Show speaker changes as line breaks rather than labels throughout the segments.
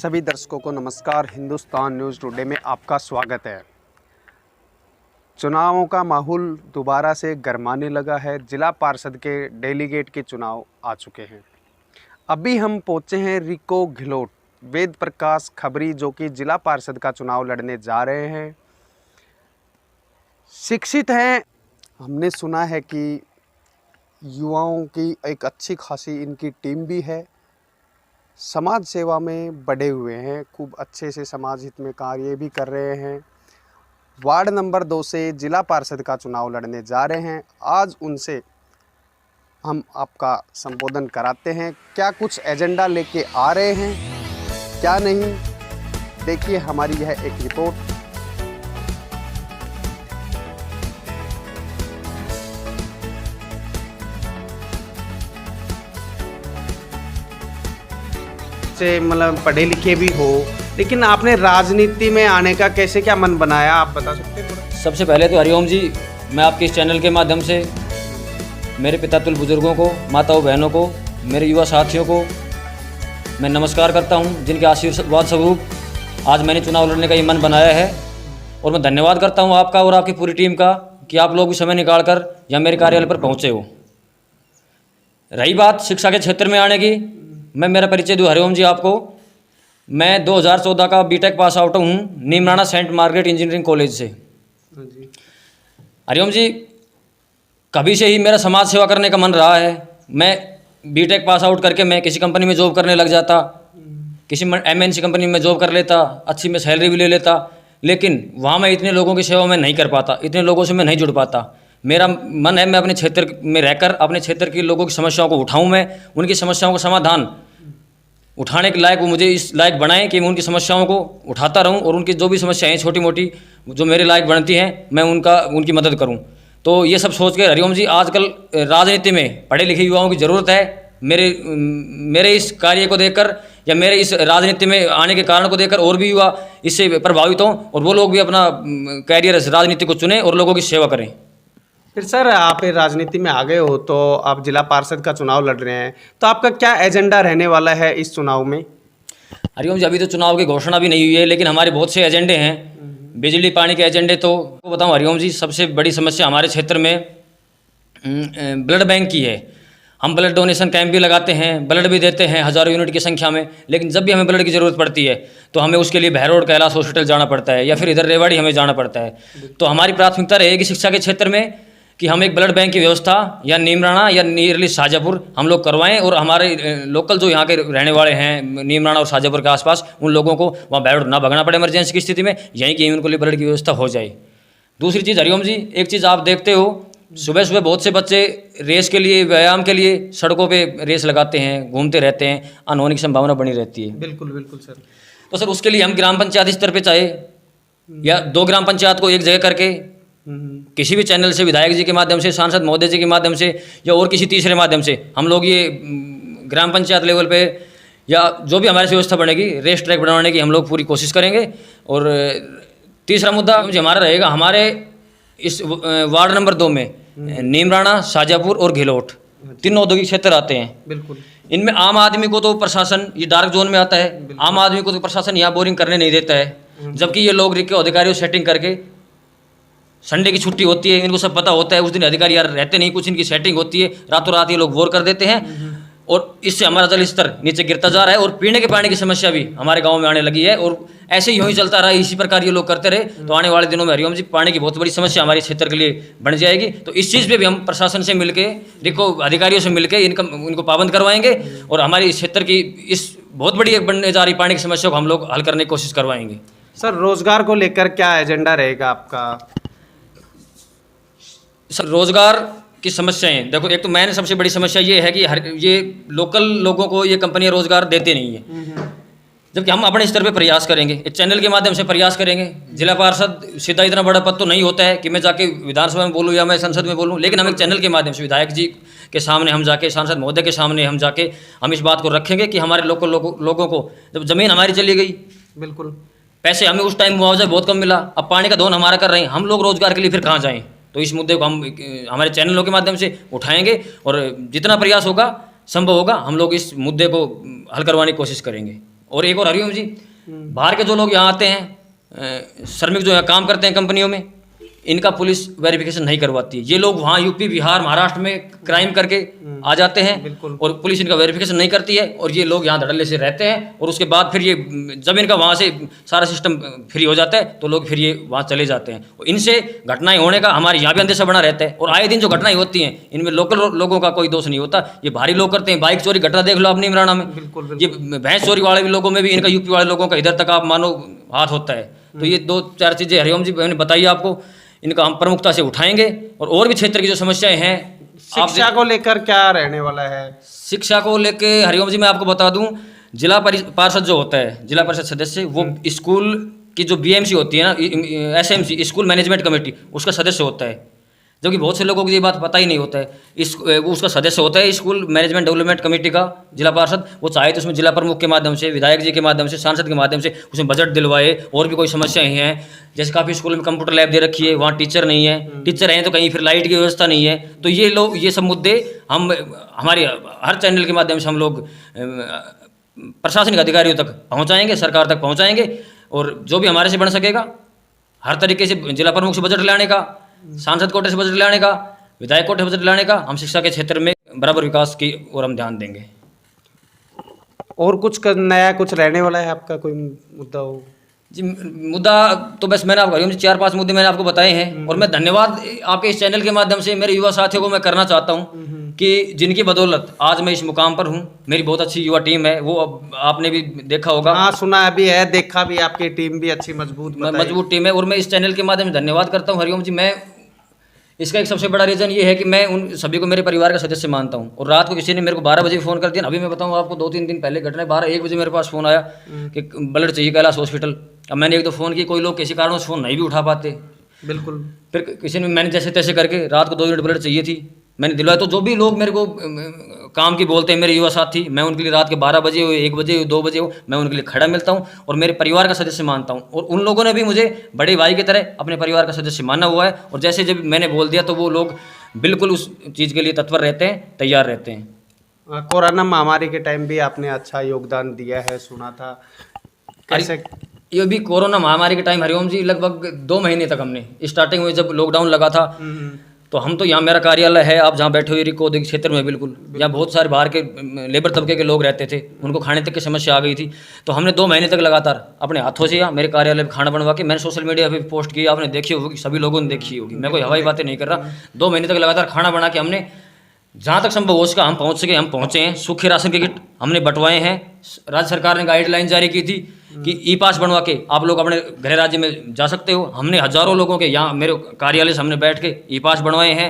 सभी दर्शकों को नमस्कार। हिंदुस्तान न्यूज़ टुडे में आपका स्वागत है। चुनावों का माहौल दोबारा से गरमाने लगा है। जिला पार्षद के डेलीगेट के चुनाव आ चुके हैं। अभी हम पहुंचे हैं रिको घिलोट वेद प्रकाश खबरी, जो कि जिला पार्षद का चुनाव लड़ने जा रहे हैं। शिक्षित हैं। हमने सुना है कि युवाओं की एक अच्छी खासी इनकी टीम भी है। समाज सेवा में बढ़े हुए हैं, खूब अच्छे से समाज हित में कार्य भी कर रहे हैं। वार्ड नंबर 2 से जिला पार्षद का चुनाव लड़ने जा रहे हैं। आज उनसे हम आपका संबोधन कराते हैं। क्या कुछ एजेंडा लेके आ रहे हैं, क्या नहीं, देखिए हमारी यह एक रिपोर्ट। से मतलब पढ़े लिखे भी हो, लेकिन आपने राजनीति में आने का कैसे क्या मन बनाया, आप बता सकते हैं थोड़ा?
सबसे पहले तो हरिओम जी, मैं आपके इस चैनल के माध्यम से मेरे पितातुल बुजुर्गों को, माताओं बहनों को, मेरे युवा साथियों को मैं नमस्कार करता हूं, जिनके आशीर्वाद स्वरूप आज मैंने चुनाव लड़ने का ये मन बनाया है। और मैं धन्यवाद करता हूं आपका और आपकी पूरी टीम का कि आप लोग भी समय निकाल कर यहाँ मेरे कार्यालय पर पहुँचे हो। रही बात शिक्षा के क्षेत्र में आने की, मैं मेरा परिचय दूँ हरिओम जी आपको। मैं 2014 का बीटेक पास आउट हूँ Neemrana Saint Margaret engineering college से। हरिओम जी, कभी से ही मेरा समाज सेवा करने का मन रहा है। मैं बीटेक पास आउट करके मैं किसी कंपनी में जॉब करने लग जाता, किसी एमएनसी कंपनी में जॉब कर लेता, अच्छी मैं सैलरी भी ले लेता, लेकिन वहाँ मैं इतने लोगों की सेवा में नहीं कर पाता, इतने लोगों से मैं नहीं जुड़ पाता। मेरा मन है मैं अपने क्षेत्र में रहकर अपने क्षेत्र के लोगों की समस्याओं को उठाऊं, मैं उनकी समस्याओं का समाधान उठाने के लायक वो मुझे इस लायक बनाएं कि मैं उनकी समस्याओं को उठाता रहूं और उनकी जो भी समस्याएं छोटी मोटी जो मेरे लायक बनती हैं मैं उनकी मदद करूं। तो ये सब सोच के हरिओम जी, आजकल राजनीति में पढ़े लिखे युवाओं की ज़रूरत है। मेरे इस कार्य को देखकर या मेरे इस राजनीति में आने के कारण को देखकर और भी युवा इससे प्रभावित हों और वो लोग भी अपना कैरियर राजनीति को चुनें और लोगों की सेवा करें।
फिर सर, आप राजनीति में आ गए हो तो आप जिला पार्षद का चुनाव लड़ रहे हैं, तो आपका क्या एजेंडा रहने वाला है इस चुनाव में?
हरिओम जी, अभी तो चुनाव की घोषणा भी नहीं हुई है, लेकिन हमारे बहुत से एजेंडे हैं। बिजली पानी के एजेंडे तो बताऊं हरिओम जी, सबसे बड़ी समस्या हमारे क्षेत्र में ब्लड बैंक की है। हम ब्लड डोनेशन कैंप भी लगाते हैं, ब्लड भी देते हैं हज़ारों यूनिट की संख्या में, लेकिन जब भी हमें ब्लड की ज़रूरत पड़ती है तो हमें उसके लिए भैरोड कैलाश हॉस्पिटल जाना पड़ता है या फिर इधर रेवाड़ी हमें जाना पड़ता है। तो हमारी प्राथमिकता रहेगी शिक्षा के क्षेत्र में कि हम एक ब्लड बैंक की व्यवस्था या नीमराना या नियरली शाजापुर हम लोग करवाएं और हमारे लोकल जो यहाँ के रहने वाले हैं नीमराना और शाजापुर के आसपास, उन लोगों को वहाँ भैरोड ना भगना पड़े इमरजेंसी की स्थिति में, यहीं की उनको लिए ब्लड की व्यवस्था हो जाए। दूसरी चीज़ हरिओम जी, एक चीज़ आप देखते हो, सुबह सुबह बहुत से बच्चे रेस के लिए, व्यायाम के लिए सड़कों पर रेस लगाते हैं, घूमते रहते हैं, अनहोनी की संभावना बनी रहती है।
बिल्कुल बिल्कुल सर।
तो सर, उसके लिए हम ग्राम पंचायत स्तर पर चाहे या 2 ग्राम पंचायत को एक जगह करके किसी भी चैनल से, विधायक जी के माध्यम से, सांसद महोदय जी के माध्यम से या और किसी तीसरे माध्यम से हम लोग ये ग्राम पंचायत लेवल पे या जो भी हमारी व्यवस्था बनेगी रेस ट्रैक बनाने की हम लोग पूरी कोशिश करेंगे। और तीसरा मुद्दा जो हमारा रहेगा, हमारे इस वार्ड नंबर 2 में नीमराना, शाजापुर और घिलोट तीनों औद्योगिक क्षेत्र आते हैं।
बिल्कुल।
इनमें आम आदमी को तो प्रशासन, ये डार्क जोन में आता है, आम आदमी को तो प्रशासन यहाँ बोरिंग करने नहीं देता है, जबकि ये लोग रिक्के अधिकारियों सेटिंग करके, संडे की छुट्टी होती है, इनको सब पता होता है, उस दिन अधिकारी यार रहते नहीं, कुछ इनकी सेटिंग होती है, रातों रात ये लोग बोर कर देते हैं और इससे हमारा जल स्तर नीचे गिरता जा रहा है और पीने के पानी की समस्या भी हमारे गांव में आने लगी है। और ऐसे ही यूँ ही चलता रहा, इसी प्रकार ये लोग करते रहे तो आने वाले दिनों में हरिओम जी पानी की बहुत बड़ी समस्या हमारे क्षेत्र के लिए बन जाएगी। तो इस चीज़ पर भी हम प्रशासन से मिलकर, रिको अधिकारियों से मिलकर इनको पाबंद करवाएंगे और हमारे इस क्षेत्र की इस बहुत बड़ी एक बनने जा रही पानी की समस्या को हम लोग हल करने की कोशिश करवाएंगे।
सर, रोजगार को लेकर क्या एजेंडा रहेगा आपका?
सर, रोज़गार की समस्याएं देखो, एक तो मैंने सबसे बड़ी समस्या ये है कि ये लोकल लोगों को ये कंपनियां रोज़गार देते नहीं है, जबकि हम अपने स्तर पे प्रयास करेंगे, इस चैनल के माध्यम से प्रयास करेंगे। जिला पार्षद सीधा इतना बड़ा पद तो नहीं होता है कि मैं जाके विधानसभा में बोलूँ या मैं संसद में बोलूँ, लेकिन हम एक चैनल के माध्यम से विधायक जी के सामने हम जाके, सांसद महोदय के सामने हम जाके हम इस बात को रखेंगे कि हमारे लोकल लोगों को, जब ज़मीन हमारी चली गई, बिल्कुल पैसे हमें उस टाइम मुआवजा बहुत कम मिला, अब पानी का धोन हमारा कर रहे हैं, हम लोग रोज़गार के लिए फिर कहाँ जाएँ? तो इस मुद्दे को हम हमारे चैनलों के माध्यम से उठाएंगे और जितना प्रयास होगा, संभव होगा, हम लोग इस मुद्दे को हल करवाने की कोशिश करेंगे और एक और हरिओम जी, बाहर के जो लोग यहाँ आते हैं, श्रमिक जो यहाँ काम करते हैं कंपनियों में, इनका पुलिस वेरिफिकेशन नहीं करवाती है। ये लोग वहाँ यूपी, बिहार, महाराष्ट्र में क्राइम करके आ जाते हैं और पुलिस इनका वेरिफिकेशन नहीं करती है, और ये लोग यहाँ धड़ल्ले से रहते हैं, और उसके बाद फिर ये जब इनका वहाँ से सारा सिस्टम फ्री हो जाता है तो लोग फिर ये वहाँ चले जाते हैं। और इनसे घटनाएं होने का हमारे यहाँ भी अंदेशा बना रहता है, और आए दिन जो घटनाएं होती हैं इनमें लोकल लोगों का कोई दोष नहीं होता, ये भारी लोग करते हैं। बाइक चोरी घटना देख लो अपनी इमराना में, ये भैंस चोरी वाले लोगों में भी इनका, यूपी वाले लोगों का इधर तक आप मानो हाथ होता है। तो ये 2-4 चीज़ें हरिओम जी मैंने बताई आपको, इनका हम प्रमुखता से उठाएंगे। और भी क्षेत्र की जो समस्याएं हैं,
शिक्षा को लेकर क्या रहने वाला है?
शिक्षा को लेके हरिओम जी मैं आपको बता दूं, जिला पार्षद जो होता है, जिला परिषद सदस्य, वो स्कूल की जो बीएमसी होती है ना, एसएमसी, स्कूल मैनेजमेंट कमेटी, उसका सदस्य होता है। जबकि बहुत से लोगों को ये बात पता ही नहीं होता है। उसका सदस्य होता है स्कूल मैनेजमेंट डेवलपमेंट कमेटी का जिला पार्षद। वो चाहे तो उसमें जिला प्रमुख के माध्यम से, विधायक जी के माध्यम से, सांसद के माध्यम से उसमें बजट दिलवाए। और भी कोई समस्याएं हैं, जैसे काफ़ी स्कूल में कंप्यूटर लैब दे रखी है, वहाँ टीचर नहीं है, टीचर हैं तो कहीं फिर लाइट की व्यवस्था नहीं है। तो ये लोग, ये सब मुद्दे हम हमारे हर चैनल के माध्यम से हम लोग प्रशासनिक अधिकारियों तक पहुँचाएँगे, सरकार तक पहुँचाएँगे। और जो भी हमारे से बन सकेगा, हर तरीके से जिला प्रमुख से बजट लाने का, सांसद कोटे से बजट लाने का, विधायक कोटे से बजट लाने का, हम शिक्षा के क्षेत्र में बराबर विकास की ओर हम ध्यान देंगे।
और कुछ नया कुछ रहने वाला है आपका, कोई मुद्दा हो?
जी, मुद्दा तो बस मैंने आपको 4-5 मुद्दे मैंने आपको बताए हैं। और मैं धन्यवाद आपके इस चैनल के माध्यम से मेरे युवा साथियों को मैं करना चाहता हूं कि जिनकी बदौलत आज मैं इस मुकाम पर हूं। मेरी बहुत अच्छी युवा टीम है, वो आपने भी देखा होगा।
हाँ, सुना भी है, देखा भी, आपकी टीम भी अच्छी मजबूत
टीम है। और मैं इस चैनल के माध्यम से धन्यवाद करता हूँ हरिओम जी। मैं इसका एक सबसे बड़ा रीज़न ये है कि मैं उन सभी को मेरे परिवार का सदस्य मानता हूँ। और रात को किसी ने मेरे को 12 बजे फ़ोन कर दिया, अभी मैं बताऊँ आपको 2-3 दिन पहले घटना, 12-1 बजे मेरे पास फ़ोन आया कि ब्लड चाहिए कैलाश हॉस्पिटल। अब मैंने 1-2 फ़ोन किए, कोई लोग किसी कारण से फ़ोन नहीं भी उठा पाते।
बिल्कुल।
फिर किसी ने, मैंने जैसे तैसे करके रात को 2 यूनिट ब्लड चाहिए थी, मैंने दिलवाया। तो जो भी लोग मेरे को काम की बोलते हैं, मेरे युवा साथी, मैं उनके लिए रात के 12 बजे हो, 1 बजे हो, 2 बजे हो, मैं उनके लिए खड़ा मिलता हूँ और मेरे परिवार का सदस्य मानता हूँ। और उन लोगों ने भी मुझे बड़े भाई की तरह अपने परिवार का सदस्य माना हुआ है। और जैसे जब मैंने बोल दिया तो वो लोग बिल्कुल उस चीज़ के लिए तत्पर रहते हैं, तैयार रहते हैं।
कोरोना महामारी के टाइम भी आपने अच्छा योगदान दिया है, सुना था। कैसे?
ये भी कोरोना महामारी के टाइम हरिओम जी लगभग 2 महीने तक हमने, स्टार्टिंग में जब लॉकडाउन लगा था, तो हम तो यहाँ, मेरा कार्यालय है, आप जहाँ बैठे हुए रिको औद्योगिक क्षेत्र में, बिल्कुल यहाँ बहुत सारे बाहर के लेबर तबके के लोग रहते थे, उनको खाने तक की समस्या आ गई थी। तो हमने 2 महीने तक लगातार अपने हाथों से यहाँ मेरे कार्यालय में खाना बनवा के, मैंने सोशल मीडिया पे पोस्ट किया, आपने देखी होगी, सभी लोगों ने देखी होगी, मैं कोई हवाई बातें नहीं कर रहा। 2 महीने तक लगातार खाना बना के हमने जहाँ तक संभव हो सका हम पहुँच सके, हम पहुँचे हैं। सूखे राशन के किट हमने बंटवाए हैं। राज्य सरकार ने गाइडलाइन जारी की थी कि ई पास बनवा के आप लोग अपने गृह राज्य में जा सकते हो। हमने हज़ारों लोगों के यहाँ मेरे कार्यालय से हमने बैठ के ई पास बनवाए हैं।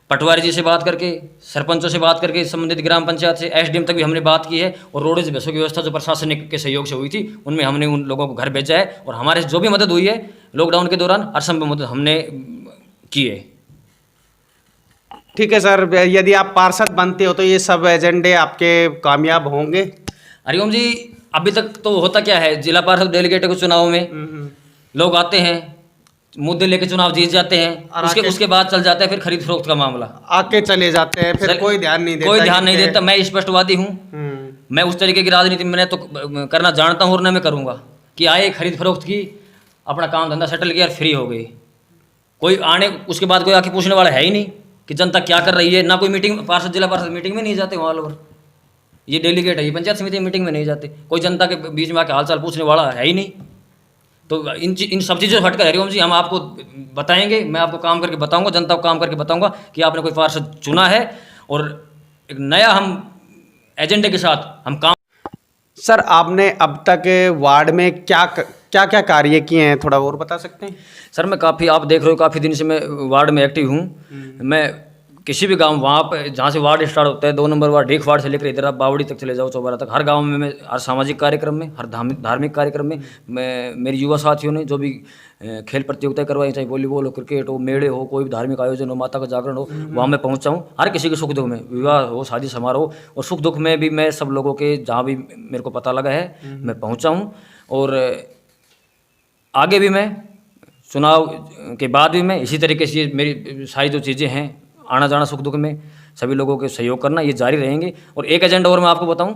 पटवारी जी से बात करके, सरपंचों से बात करके, संबंधित ग्राम पंचायत से, एसडीएम तक भी हमने बात की है। और रोडेज बसों की व्यवस्था जो प्रशासनिक के सहयोग से हुई थी, उनमें हमने उन लोगों को घर भेजा है। और हमारे से जो भी मदद हुई है लॉकडाउन के दौरान, असंभव मदद हमने की है।
ठीक है सर, यदि आप पार्षद बनते हो तो ये सब एजेंडे आपके कामयाब होंगे?
हरिओम जी, अभी तक तो होता क्या है, जिला पार्षद डेलीगेट के चुनाव में लोग आते हैं, मुद्दे लेके चुनाव जीत जाते हैं, उसके बाद चल जाता है फिर खरीद फरोख्त का मामला,
आके चले जाते हैं, फिर कोई ध्यान नहीं देता।
मैं स्पष्टवादी हूँ, मैं उस तरीके की राजनीति मैंने तो करना जानता हूँ और न मैं करूँगा कि आए खरीद फरोख्त की, अपना काम धंधा सेटल किया, फ्री हो गई। कोई आने उसके बाद कोई आके पूछने वाला है ही नहीं कि जनता क्या कर रही है। ना कोई मीटिंग, पार्षद जिला पार्षद मीटिंग में नहीं जाते वहाँ लोग, ये डेलीगेट है, ये पंचायत समिति मीटिंग में नहीं जाते, कोई जनता के बीच में आके हालचाल पूछने वाला है ही नहीं। तो इन सब चीज़ों से हटकर हरिओम जी हम आपको बताएंगे, मैं आपको काम करके बताऊंगा, जनता को काम करके बताऊंगा कि आपने कोई पार्षद चुना है और एक नया हम एजेंडे के साथ हम काम।
सर, आपने अब तक वार्ड में क्या क्या कार्य किए हैं, थोड़ा और बता सकते हैं?
सर, मैं काफ़ी, आप देख रहे हो काफ़ी दिन से मैं वार्ड में एक्टिव हूँ। मैं किसी भी गांव, वहाँ पर जहाँ से वार्ड स्टार्ट होता है, 2 नंबर वार्ड, ढेक वार्ड से लेकर इधर आप बावड़ी तक चले जाओ, चौबारा तक, हर गांव में मैं हर सामाजिक कार्यक्रम में, हर धार्मिक कार्यक्रम में मैं, मेरे युवा साथियों ने जो भी खेल प्रतियोगिता करवाई, चाहे वॉलीबॉल हो, क्रिकेट हो, मेले हो, कोई भी धार्मिक आयोजन हो, माता का जागरण हो, वहाँ मैं पहुँचा हूँ। हर किसी के सुख दुख में, विवाह हो, शादी समारोह, और सुख दुख में भी मैं सब लोगों के, जहाँ भी मेरे को पता लगा है मैं पहुँचा हूँ। और आगे भी मैं चुनाव के बाद भी मैं इसी तरीके से, मेरी सारी जो चीज़ें हैं आना जाना सुख दुख में सभी लोगों के सहयोग करना ये जारी रहेंगे। और एक एजेंडा और मैं आपको बताऊं,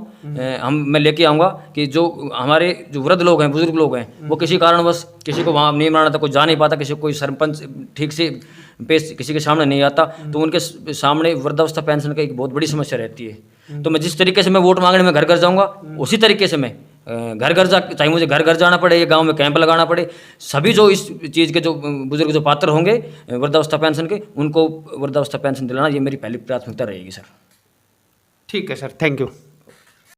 मैं लेके आऊँगा कि जो हमारे जो वृद्ध लोग हैं, बुजुर्ग लोग हैं, वो किसी कारणवश किसी को वहाँ नहीं माना था, कोई जा नहीं पाता, किसी को कोई सरपंच ठीक से पेश किसी के सामने नहीं आता, तो उनके सामने वृद्धावस्था पेंशन की एक बहुत बड़ी समस्या रहती है। तो मैं जिस तरीके से मैं वोट मांगने में घर घर जाऊँगा, उसी तरीके से मैं घर घर जा, चाहे मुझे घर घर जाना पड़े या गांव में कैंप लगाना पड़े, सभी जो इस चीज़ के जो बुजुर्ग जो पात्र होंगे वृद्धावस्था पेंशन के, उनको वृद्धावस्था पेंशन दिलाना ये मेरी पहली प्राथमिकता रहेगी सर।
ठीक है सर, थैंक यू।